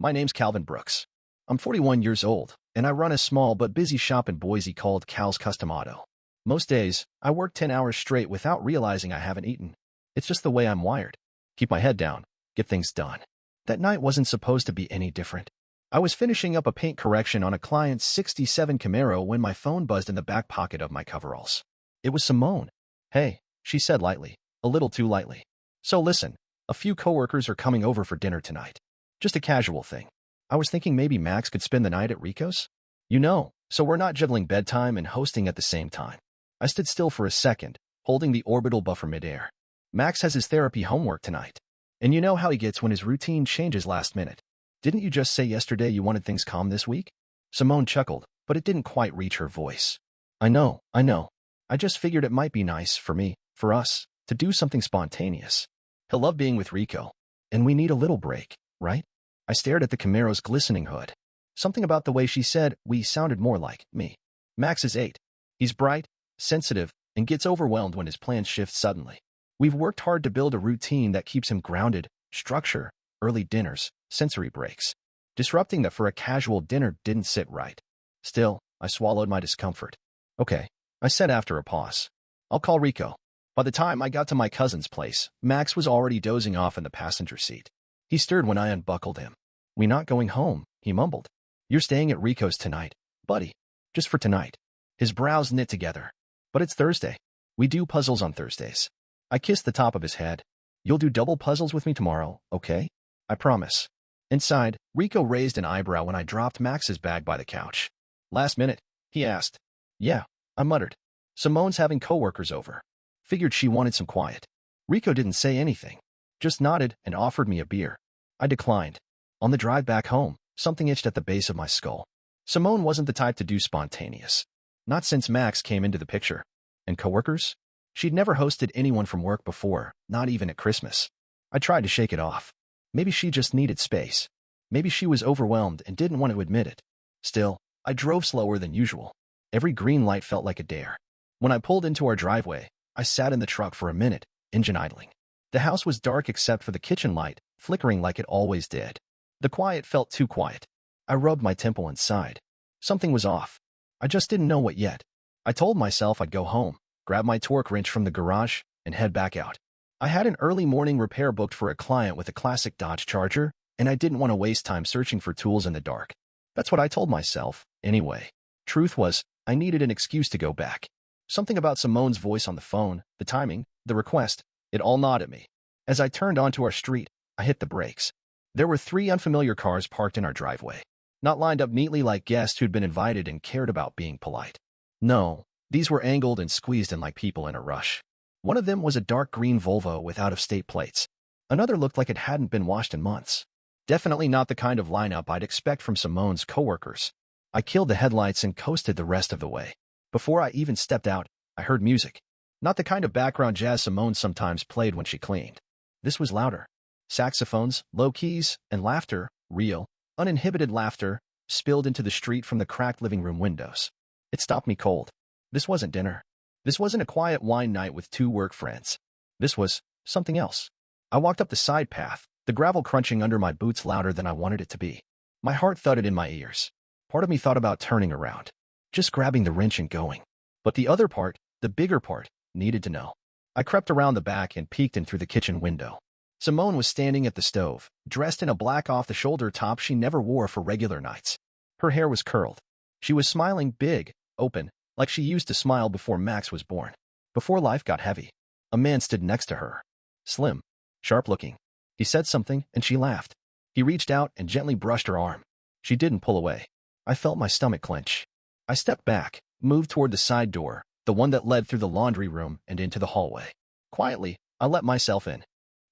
My name's Calvin Brooks. I'm 41 years old, and I run a small but busy shop in Boise called Cal's Custom Auto. Most days, I work 10 hours straight without realizing I haven't eaten. It's just the way I'm wired. Keep my head down, get things done. That night wasn't supposed to be any different. I was finishing up a paint correction on a client's 67 Camaro when my phone buzzed in the back pocket of my coveralls. It was Simone. Hey, she said lightly, a little too lightly. So listen, a few coworkers are coming over for dinner tonight. Just a casual thing. I was thinking maybe Max could spend the night at Rico's? So we're not juggling bedtime and hosting at the same time. I stood still for a second, holding the orbital buffer midair. Max has his therapy homework tonight. And you know how he gets when his routine changes last minute. Didn't you just say yesterday you wanted things calm this week? Simone chuckled, but it didn't quite reach her voice. I know. I just figured it might be nice for us, to do something spontaneous. He'll love being with Rico. And we need a little break, right? I stared at the Camaro's glistening hood. Something about the way she said we sounded more like me. Max is 8. He's bright, sensitive, and gets overwhelmed when his plans shift suddenly. We've worked hard to build a routine that keeps him grounded, structure, early dinners, sensory breaks. Disrupting that for a casual dinner didn't sit right. Still, I swallowed my discomfort. Okay, I said after a pause. I'll call Rico. By the time I got to my cousin's place, Max was already dozing off in the passenger seat. He stirred when I unbuckled him. We not going home, he mumbled. You're staying at Rico's tonight, buddy. Just for tonight. His brows knit together. But it's Thursday. We do puzzles on Thursdays. I kissed the top of his head. You'll do double puzzles with me tomorrow, okay? I promise. Inside, Rico raised an eyebrow when I dropped Max's bag by the couch. Last minute, he asked. Yeah, I muttered. Simone's having coworkers over. Figured she wanted some quiet. Rico didn't say anything, just nodded and offered me a beer. I declined. On the drive back home, something itched at the base of my skull. Simone wasn't the type to do spontaneous. Not since Max came into the picture. And coworkers? She'd never hosted anyone from work before, not even at Christmas. I tried to shake it off. Maybe she just needed space. Maybe she was overwhelmed and didn't want to admit it. Still, I drove slower than usual. Every green light felt like a dare. When I pulled into our driveway, I sat in the truck for a minute, engine idling. The house was dark except for the kitchen light, flickering like it always did. The quiet felt too quiet. I rubbed my temple and sighed. Something was off. I just didn't know what yet. I told myself I'd go home, grab my torque wrench from the garage, and head back out. I had an early morning repair booked for a client with a classic Dodge Charger, and I didn't want to waste time searching for tools in the dark. That's what I told myself, anyway. Truth was, I needed an excuse to go back. Something about Simone's voice on the phone, the timing, the request, it all gnawed at me. As I turned onto our street, I hit the brakes. There were 3 unfamiliar cars parked in our driveway, not lined up neatly like guests who'd been invited and cared about being polite. No, these were angled and squeezed in like people in a rush. One of them was a dark green Volvo with out-of-state plates. Another looked like it hadn't been washed in months. Definitely not the kind of lineup I'd expect from Simone's coworkers. I killed the headlights and coasted the rest of the way. Before I even stepped out, I heard music. Not the kind of background jazz Simone sometimes played when she cleaned. This was louder. Saxophones, low keys, and laughter, real, uninhibited laughter, spilled into the street from the cracked living room windows. It stopped me cold. This wasn't dinner. This wasn't a quiet wine night with 2 work friends. This was something else. I walked up the side path, the gravel crunching under my boots louder than I wanted it to be. My heart thudded in my ears. Part of me thought about turning around, just grabbing the wrench and going. But the other part, the bigger part, needed to know. I crept around the back and peeked in through the kitchen window. Simone was standing at the stove, dressed in a black off-the-shoulder top she never wore for regular nights. Her hair was curled. She was smiling big, open, like she used to smile before Max was born. Before life got heavy, a man stood next to her. Slim, sharp-looking. He said something, and she laughed. He reached out and gently brushed her arm. She didn't pull away. I felt my stomach clench. I stepped back, moved toward the side door, the one that led through the laundry room and into the hallway. Quietly, I let myself in.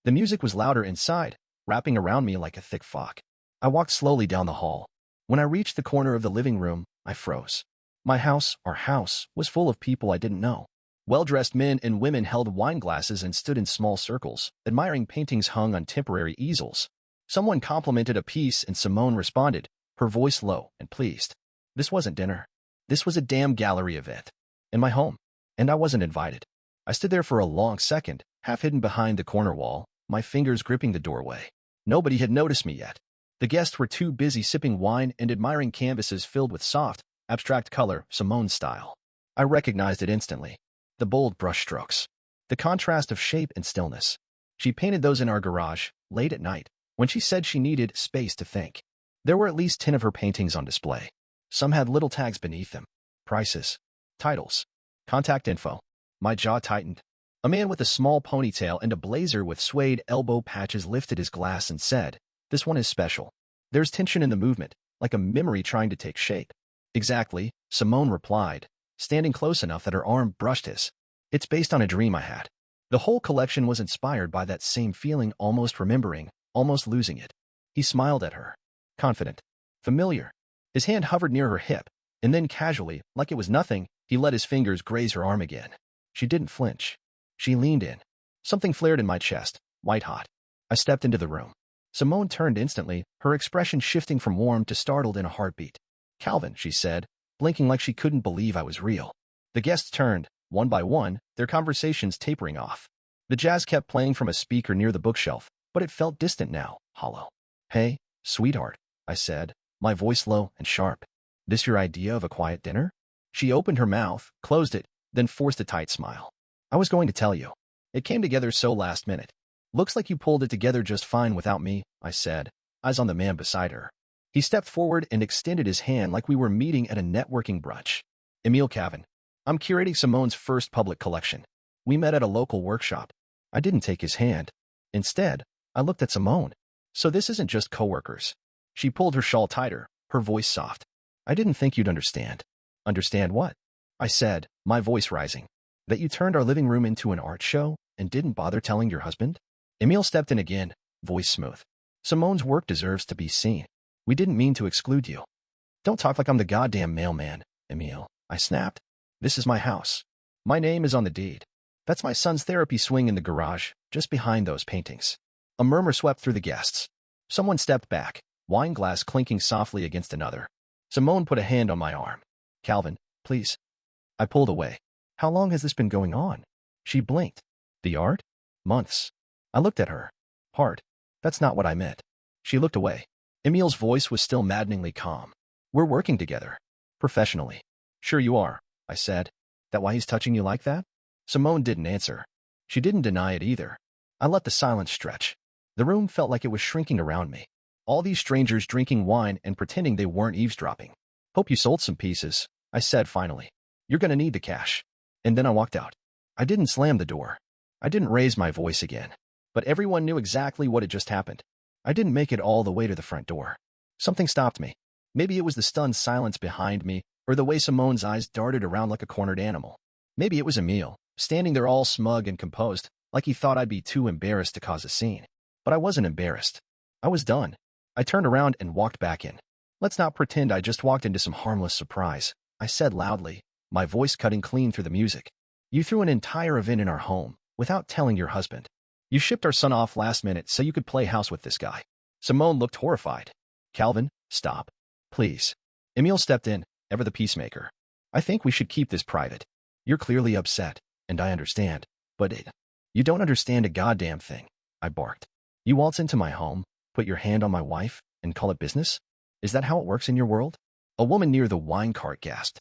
The music was louder inside, wrapping around me like a thick fog. I walked slowly down the hall. When I reached the corner of the living room, I froze. My house, our house, was full of people I didn't know. Well-dressed men and women held wine glasses and stood in small circles, admiring paintings hung on temporary easels. Someone complimented a piece and Simone responded, her voice low and pleased. This wasn't dinner. This was a damn gallery event. In my home. And I wasn't invited. I stood there for a long second, half hidden behind the corner wall, my fingers gripping the doorway. Nobody had noticed me yet. The guests were too busy sipping wine and admiring canvases filled with soft, abstract color, Simone style. I recognized it instantly. The bold brushstrokes. The contrast of shape and stillness. She painted those in our garage, late at night, when she said she needed space to think. There were at least 10 of her paintings on display. Some had little tags beneath them. Prices. Titles. Contact info. My jaw tightened. A man with a small ponytail and a blazer with suede elbow patches lifted his glass and said, "This one is special." There's tension in the movement, like a memory trying to take shape. Exactly, Simone replied, standing close enough that her arm brushed his. It's based on a dream I had. The whole collection was inspired by that same feeling, almost remembering, almost losing it. He smiled at her. Confident. Familiar. His hand hovered near her hip, and then casually, like it was nothing, he let his fingers graze her arm again. She didn't flinch. She leaned in. Something flared in my chest, white-hot. I stepped into the room. Simone turned instantly, her expression shifting from warm to startled in a heartbeat. "Calvin," she said, blinking like she couldn't believe I was real. The guests turned, one by one, their conversations tapering off. The jazz kept playing from a speaker near the bookshelf, but it felt distant now, hollow. "Hey, sweetheart," I said, my voice low and sharp. "This your idea of a quiet dinner?" She opened her mouth, closed it, then forced a tight smile. "I was going to tell you. It came together so last minute. Looks like you pulled it together just fine without me," I said, eyes on the man beside her. He stepped forward and extended his hand like we were meeting at a networking brunch. "Emil Cavan. I'm curating Simone's first public collection. We met at a local workshop." I didn't take his hand. Instead, I looked at Simone. "So this isn't just coworkers." She pulled her shawl tighter, her voice soft. "I didn't think you'd understand." "Understand what?" I said, my voice rising. "That you turned our living room into an art show and didn't bother telling your husband?" Emil stepped in again, voice smooth. "Simone's work deserves to be seen. We didn't mean to exclude you." "Don't talk like I'm the goddamn mailman, Emil," I snapped. "This is my house. My name is on the deed. That's my son's therapy swing in the garage, just behind those paintings." A murmur swept through the guests. Someone stepped back, wine glass clinking softly against another. Simone put a hand on my arm. "Calvin, please." I pulled away. "How long has this been going on?" She blinked. "The art? Months." I looked at her. "Heart. That's not what I meant." She looked away. Emil's voice was still maddeningly calm. "We're working together. Professionally." "Sure you are," I said. "That why he's touching you like that?" Simone didn't answer. She didn't deny it either. I let the silence stretch. The room felt like it was shrinking around me. All these strangers drinking wine and pretending they weren't eavesdropping. "Hope you sold some pieces," I said finally. "You're gonna need the cash." And then I walked out. I didn't slam the door. I didn't raise my voice again. But everyone knew exactly what had just happened. I didn't make it all the way to the front door. Something stopped me. Maybe it was the stunned silence behind me, or the way Simone's eyes darted around like a cornered animal. Maybe it was Emil, standing there all smug and composed, like he thought I'd be too embarrassed to cause a scene. But I wasn't embarrassed. I was done. I turned around and walked back in. "Let's not pretend I just walked into some harmless surprise," I said loudly, my voice cutting clean through the music. "You threw an entire event in our home, without telling your husband. You shipped our son off last minute so you could play house with this guy." Simone looked horrified. "Calvin, stop. Please." Emil stepped in, ever the peacemaker. "I think we should keep this private. You're clearly upset, and I understand, but you don't understand a goddamn thing," I barked. "You waltz into my home, put your hand on my wife, and call it business? Is that how it works in your world?" A woman near the wine cart gasped.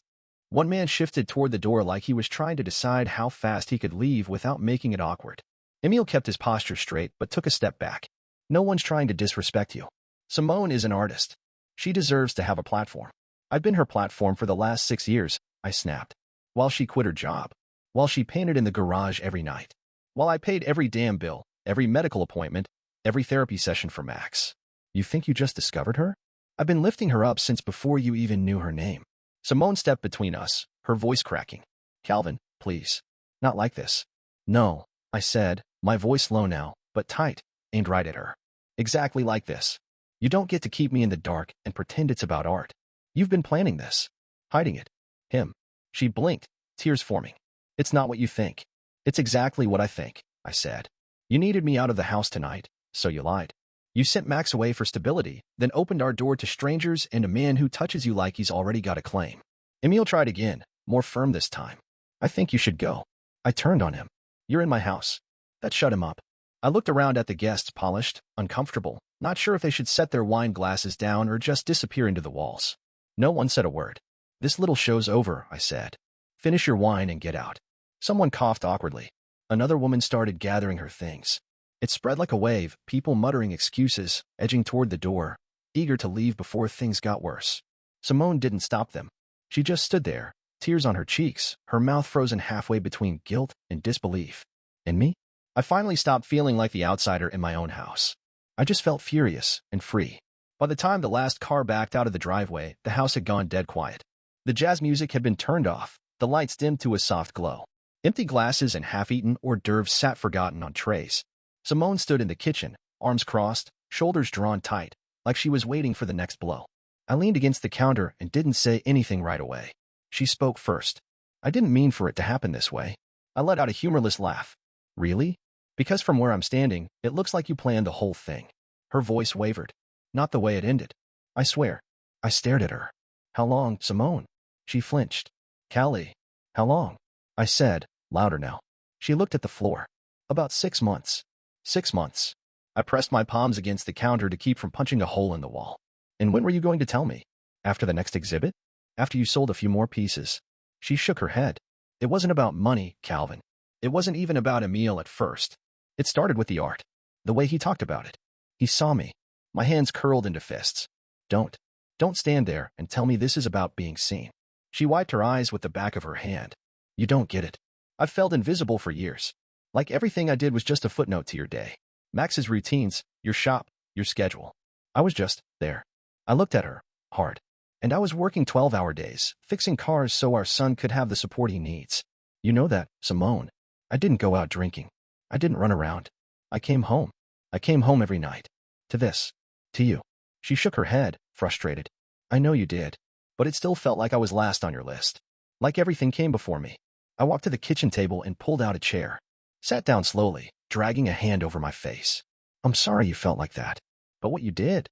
One man shifted toward the door like he was trying to decide how fast he could leave without making it awkward. Emil kept his posture straight but took a step back. "No one's trying to disrespect you. Simone is an artist. She deserves to have a platform. I've been her platform for the last 6 years," I snapped. "While she quit her job. While she painted in the garage every night. While I paid every damn bill, every medical appointment, every therapy session for Max. You think you just discovered her? I've been lifting her up since before you even knew her name." Simone stepped between us, her voice cracking. "Calvin, please. Not like this." "No," I said, my voice low now, but tight, aimed right at her. "Exactly like this. You don't get to keep me in the dark and pretend it's about art. You've been planning this. Hiding it. Him." She blinked, tears forming. "It's not what you think." "It's exactly what I think," I said. "You needed me out of the house tonight, so you lied. You sent Max away for stability, then opened our door to strangers and a man who touches you like he's already got a claim." Emil tried again, more firm this time. "I think you should go." I turned on him. "You're in my house." That shut him up. I looked around at the guests, polished, uncomfortable, not sure if they should set their wine glasses down or just disappear into the walls. No one said a word. "This little show's over," I said. "Finish your wine and get out." Someone coughed awkwardly. Another woman started gathering her things. It spread like a wave, people muttering excuses, edging toward the door, eager to leave before things got worse. Simone didn't stop them. She just stood there, tears on her cheeks, her mouth frozen halfway between guilt and disbelief. And me? I finally stopped feeling like the outsider in my own house. I just felt furious and free. By the time the last car backed out of the driveway, the house had gone dead quiet. The jazz music had been turned off, the lights dimmed to a soft glow. Empty glasses and half-eaten hors d'oeuvres sat forgotten on trays. Simone stood in the kitchen, arms crossed, shoulders drawn tight, like she was waiting for the next blow. I leaned against the counter and didn't say anything right away. She spoke first. "I didn't mean for it to happen this way." I let out a humorless laugh. "Really? Because from where I'm standing, it looks like you planned the whole thing." Her voice wavered. "Not the way it ended. I swear." I stared at her. "How long, Simone?" She flinched. "Callie, how long?" I said, louder now. She looked at the floor. "About 6 months." 6 months. I pressed my palms against the counter to keep from punching a hole in the wall. "And when were you going to tell me? After the next exhibit? After you sold a few more pieces?" She shook her head. "It wasn't about money, Calvin. It wasn't even about Emil at first. It started with the art. The way he talked about it. He saw me." My hands curled into fists. Don't stand there and tell me this is about being seen." She wiped her eyes with the back of her hand. "You don't get it. I've felt invisible for years. Like everything I did was just a footnote to your day. Max's routines, your shop, your schedule. I was just there." I looked at her, hard. "And I was working 12-hour days, fixing cars so our son could have the support he needs. You know that, Simone. I didn't go out drinking. I didn't run around. I came home. I came home every night. To this. To you." She shook her head, frustrated. "I know you did. But it still felt like I was last on your list. Like everything came before me." I walked to the kitchen table and pulled out a chair. Sat down slowly, dragging a hand over my face. "I'm sorry you felt like that. But what you did.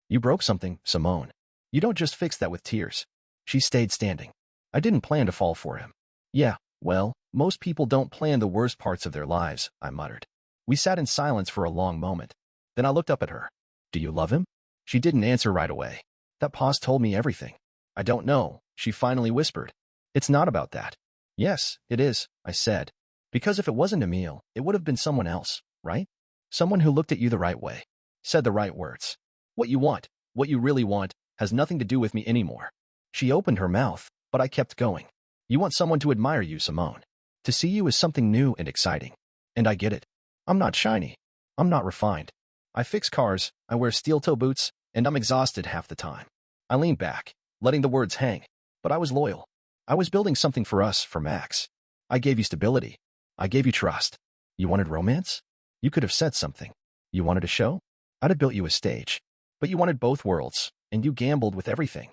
You broke something, Simone. You don't just fix that with tears." She stayed standing. "I didn't plan to fall for him." "Yeah, well, most people don't plan the worst parts of their lives," I muttered. We sat in silence for a long moment. Then I looked up at her. "Do you love him?" She didn't answer right away. That pause told me everything. "I don't know," she finally whispered. "It's not about that." "Yes, it is," I said. "Because if it wasn't Emil, it would have been someone else, right? Someone who looked at you the right way, said the right words. What you want, what you really want, has nothing to do with me anymore." She opened her mouth, but I kept going. "You want someone to admire you, Simone. To see you as something new and exciting. And I get it. I'm not shiny. I'm not refined. I fix cars, I wear steel-toe boots, and I'm exhausted half the time." I leaned back, letting the words hang. But I was loyal. I was building something for us, for Max. I gave you stability. I gave you trust. You wanted romance? You could have said something. You wanted a show? I'd have built you a stage. But you wanted both worlds, and you gambled with everything.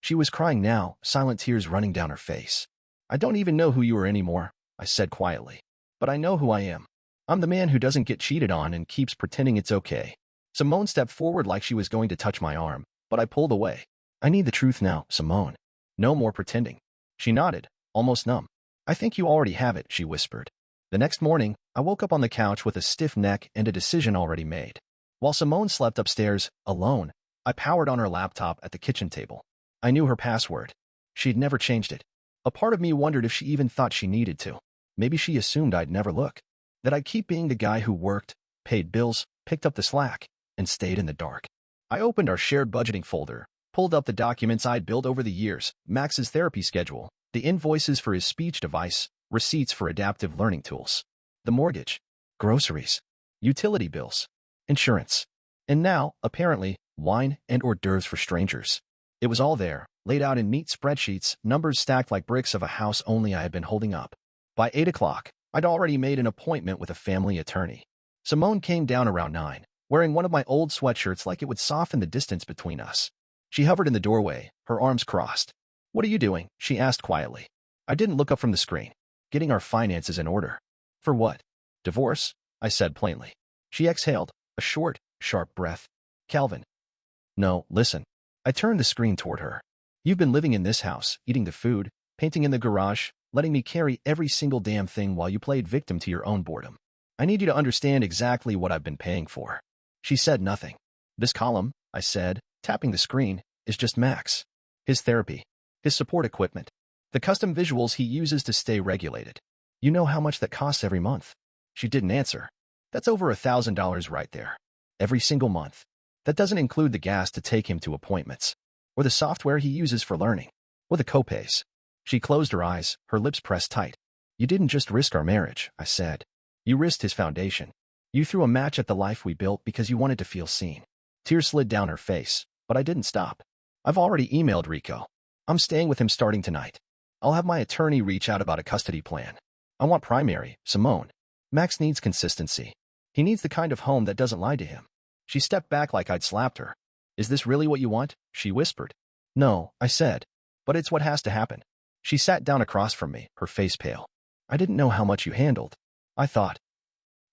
She was crying now, silent tears running down her face. "I don't even know who you are anymore," I said quietly. "But I know who I am. I'm the man who doesn't get cheated on and keeps pretending it's okay." Simone stepped forward like she was going to touch my arm, but I pulled away. "I need the truth now, Simone. No more pretending." She nodded, almost numb. "I think you already have it," she whispered. The next morning, I woke up on the couch with a stiff neck and a decision already made. While Simone slept upstairs, alone, I powered on her laptop at the kitchen table. I knew her password. She'd never changed it. A part of me wondered if she even thought she needed to. Maybe she assumed I'd never look. That I'd keep being the guy who worked, paid bills, picked up the slack, and stayed in the dark. I opened our shared budgeting folder, pulled up the documents I'd built over the years, Max's therapy schedule, the invoices for his speech device, receipts for adaptive learning tools, the mortgage, groceries, utility bills, insurance, and now, apparently, wine and hors d'oeuvres for strangers. It was all there, laid out in neat spreadsheets, numbers stacked like bricks of a house only I had been holding up. By 8 o'clock, I'd already made an appointment with a family attorney. Simone came down around 9, wearing one of my old sweatshirts like it would soften the distance between us. She hovered in the doorway, her arms crossed. "What are you doing?" she asked quietly. I didn't look up from the screen. "Getting our finances in order." "For what?" "Divorce," I said plainly. She exhaled, a short, sharp breath. "Calvin." "No, listen." I turned the screen toward her. "You've been living in this house, eating the food, painting in the garage, letting me carry every single damn thing while you played victim to your own boredom. I need you to understand exactly what I've been paying for. She said nothing. This column, I said, tapping the screen, is just Max. His therapy. His support equipment. The custom visuals he uses to stay regulated. You know how much that costs every month? She didn't answer. That's over $1,000 right there. Every single month. That doesn't include the gas to take him to appointments, or the software he uses for learning, or the copays. She closed her eyes, her lips pressed tight. You didn't just risk our marriage, I said. You risked his foundation. You threw a match at the life we built because you wanted to feel seen. Tears slid down her face, but I didn't stop. I've already emailed Rico. I'm staying with him starting tonight. I'll have my attorney reach out about a custody plan. I want primary, Simone. Max needs consistency. He needs the kind of home that doesn't lie to him. She stepped back like I'd slapped her. Is this really what you want? She whispered. No, I said. But it's what has to happen. She sat down across from me, her face pale. I didn't know how much you handled. I thought.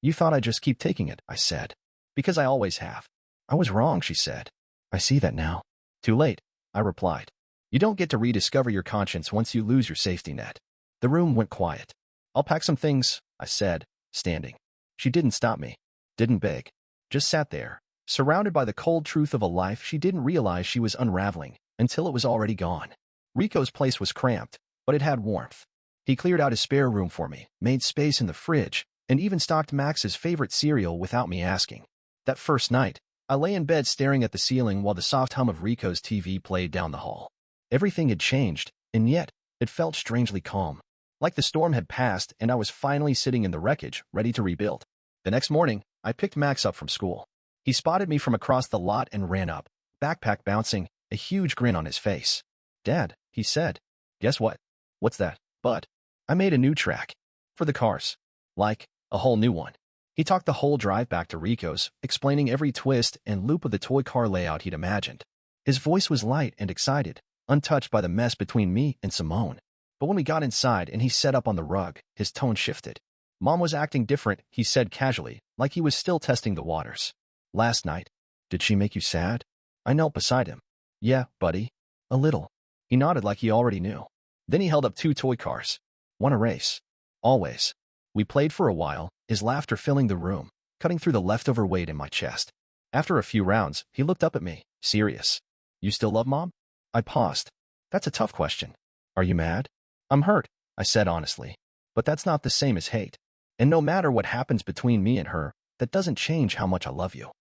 You thought I'd just keep taking it, I said. Because I always have. I was wrong, she said. I see that now. Too late, I replied. You don't get to rediscover your conscience once you lose your safety net. The room went quiet. I'll pack some things, I said, standing. She didn't stop me. Didn't beg. Just sat there, surrounded by the cold truth of a life she didn't realize she was unraveling until it was already gone. Rico's place was cramped, but it had warmth. He cleared out his spare room for me, made space in the fridge, and even stocked Max's favorite cereal without me asking. That first night, I lay in bed staring at the ceiling while the soft hum of Rico's TV played down the hall. Everything had changed, and yet, it felt strangely calm. Like the storm had passed and I was finally sitting in the wreckage, ready to rebuild. The next morning, I picked Max up from school. He spotted me from across the lot and ran up, backpack bouncing, a huge grin on his face. Dad, he said. Guess what? What's that? But I made a new track. For the cars. Like, a whole new one. He talked the whole drive back to Rico's, explaining every twist and loop of the toy car layout he'd imagined. His voice was light and excited, untouched by the mess between me and Simone. But when we got inside and he sat up on the rug, his tone shifted. Mom was acting different, he said casually, like he was still testing the waters. Last night. Did she make you sad? I knelt beside him. Yeah, buddy. A little. He nodded like he already knew. Then he held up 2 toy cars. Want a race? Always. We played for a while, his laughter filling the room, cutting through the leftover weight in my chest. After a few rounds, he looked up at me, serious. You still love Mom? I paused. That's a tough question. Are you mad? I'm hurt, I said honestly. But that's not the same as hate. And no matter what happens between me and her, that doesn't change how much I love you.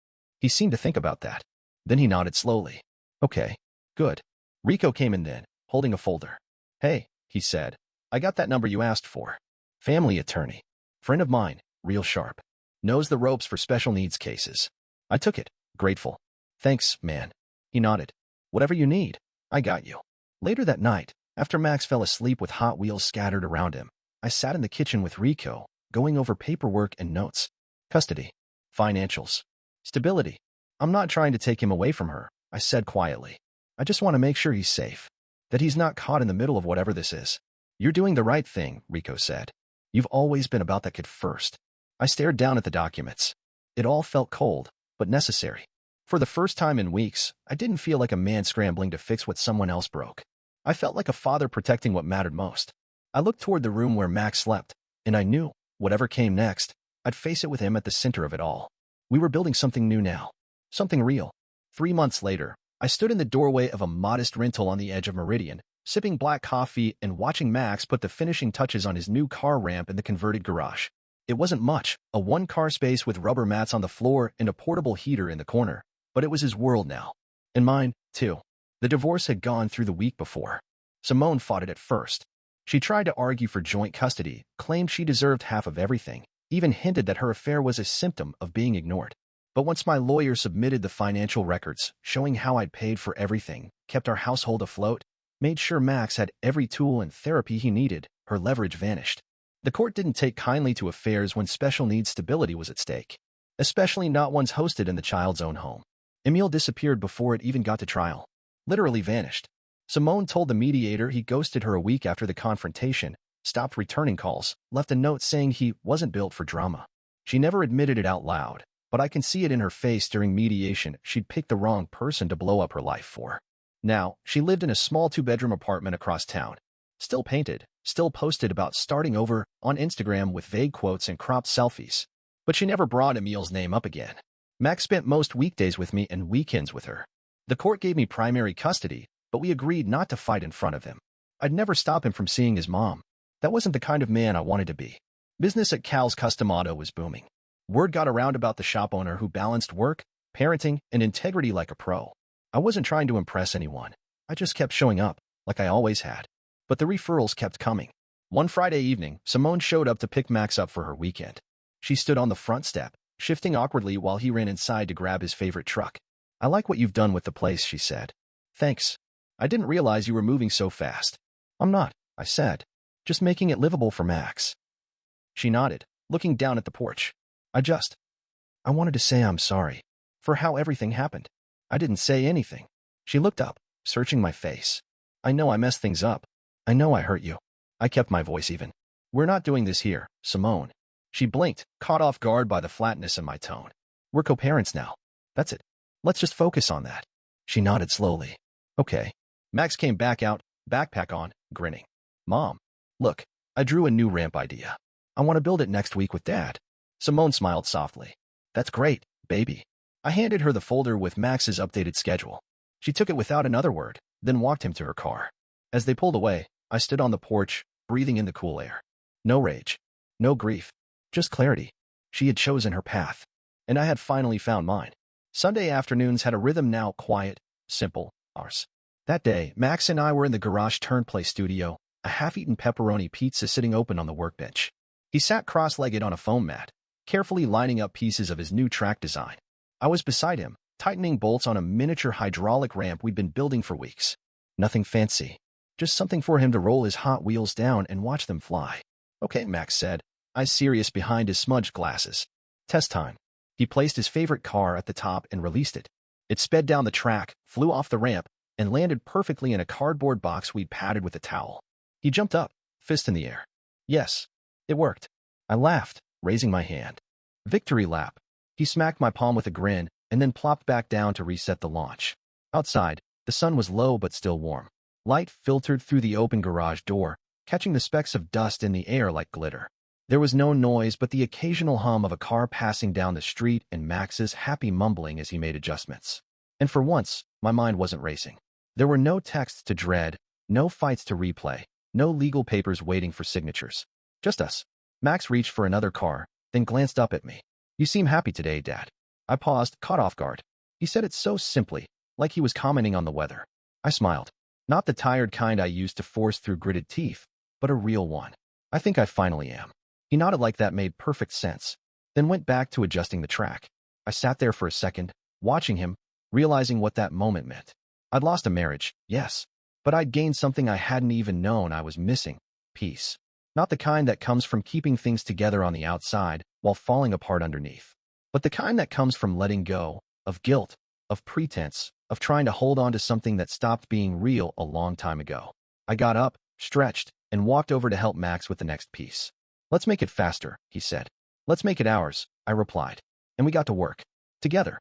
He seemed to think about that. Then he nodded slowly. Okay, good. Rico came in then, holding a folder. Hey, he said. I got that number you asked for. Family attorney. Friend of mine, real sharp. Knows the ropes for special needs cases. I took it, grateful. Thanks, man. He nodded. Whatever you need, I got you. Later that night, after Max fell asleep with Hot Wheels scattered around him, I sat in the kitchen with Rico, going over paperwork and notes. Custody. Financials. Stability. I'm not trying to take him away from her, I said quietly. I just want to make sure he's safe. That he's not caught in the middle of whatever this is. You're doing the right thing, Rico said. You've always been about that kid first. I stared down at the documents. It all felt cold, but necessary. For the first time in weeks, I didn't feel like a man scrambling to fix what someone else broke. I felt like a father protecting what mattered most. I looked toward the room where Max slept, and I knew, whatever came next, I'd face it with him at the center of it all. We were building something new now. Something real. 3 months later, I stood in the doorway of a modest rental on the edge of Meridian, sipping black coffee and watching Max put the finishing touches on his new car ramp in the converted garage. It wasn't much, a 1-car space with rubber mats on the floor and a portable heater in the corner, but it was his world now. And mine, too. The divorce had gone through the week before. Simone fought it at first. She tried to argue for joint custody, claimed she deserved half of everything, even hinted that her affair was a symptom of being ignored. But once my lawyer submitted the financial records, showing how I'd paid for everything, kept our household afloat, made sure Max had every tool and therapy he needed, her leverage vanished. The court didn't take kindly to affairs when special needs stability was at stake, especially not ones hosted in the child's own home. Emile disappeared before it even got to trial. Literally vanished. Simone told the mediator he ghosted her a week after the confrontation, stopped returning calls, left a note saying he wasn't built for drama. She never admitted it out loud, but I can see it in her face during mediation. She'd picked the wrong person to blow up her life for. Now, she lived in a small 2-bedroom apartment across town. Still painted, still posted about starting over on Instagram with vague quotes and cropped selfies. But she never brought Emil's name up again. Max spent most weekdays with me and weekends with her. The court gave me primary custody, but we agreed not to fight in front of him. I'd never stop him from seeing his mom. That wasn't the kind of man I wanted to be. Business at Cal's Custom Auto was booming. Word got around about the shop owner who balanced work, parenting, and integrity like a pro. I wasn't trying to impress anyone. I just kept showing up, like I always had. But the referrals kept coming. One Friday evening, Simone showed up to pick Max up for her weekend. She stood on the front step, shifting awkwardly while he ran inside to grab his favorite truck. "I like what you've done with the place," she said. "Thanks. I didn't realize you were moving so fast." "I'm not," I said. "Just making it livable for Max." She nodded, looking down at the porch. I wanted to say I'm sorry for how everything happened." I didn't say anything. She looked up, searching my face. "I know I messed things up. I know I hurt you." I kept my voice even. "We're not doing this here, Simone." She blinked, caught off guard by the flatness in my tone. "We're co-parents now. That's it. Let's just focus on that." She nodded slowly. "Okay." Max came back out, backpack on, grinning. "Mom, look, I drew a new ramp idea. I want to build it next week with Dad." Simone smiled softly. "That's great, baby." I handed her the folder with Max's updated schedule. She took it without another word, then walked him to her car. As they pulled away, I stood on the porch, breathing in the cool air. No rage, no grief, just clarity. She had chosen her path, and I had finally found mine. Sunday afternoons had a rhythm now, quiet, simple, ours. That day, Max and I were in the garage turned-play studio, a half-eaten pepperoni pizza sitting open on the workbench. He sat cross-legged on a foam mat, carefully lining up pieces of his new track design. I was beside him, tightening bolts on a miniature hydraulic ramp we'd been building for weeks. Nothing fancy, just something for him to roll his Hot Wheels down and watch them fly. "Okay," Max said, eyes serious behind his smudged glasses. "Test time." He placed his favorite car at the top and released it. It sped down the track, flew off the ramp, and landed perfectly in a cardboard box we'd padded with a towel. He jumped up, fist in the air. "Yes, it worked." I laughed, raising my hand. "Victory lap." He smacked my palm with a grin, and then plopped back down to reset the launch. Outside, the sun was low but still warm. Light filtered through the open garage door, catching the specks of dust in the air like glitter. There was no noise but the occasional hum of a car passing down the street and Max's happy mumbling as he made adjustments. And for once, my mind wasn't racing. There were no texts to dread, no fights to replay, no legal papers waiting for signatures. Just us. Max reached for another car, then glanced up at me. "You seem happy today, Dad." I paused, caught off guard. He said it so simply, like he was commenting on the weather. I smiled. Not the tired kind I used to force through gritted teeth, but a real one. "I think I finally am." He nodded like that made perfect sense, then went back to adjusting the track. I sat there for a second, watching him, realizing what that moment meant. I'd lost a marriage, yes, but I'd gained something I hadn't even known I was missing: peace. Not the kind that comes from keeping things together on the outside while falling apart underneath, but the kind that comes from letting go of guilt, of pretense, of trying to hold on to something that stopped being real a long time ago. I got up, stretched, and walked over to help Max with the next piece. "Let's make it faster," he said. "Let's make it ours," I replied. And we got to work. Together.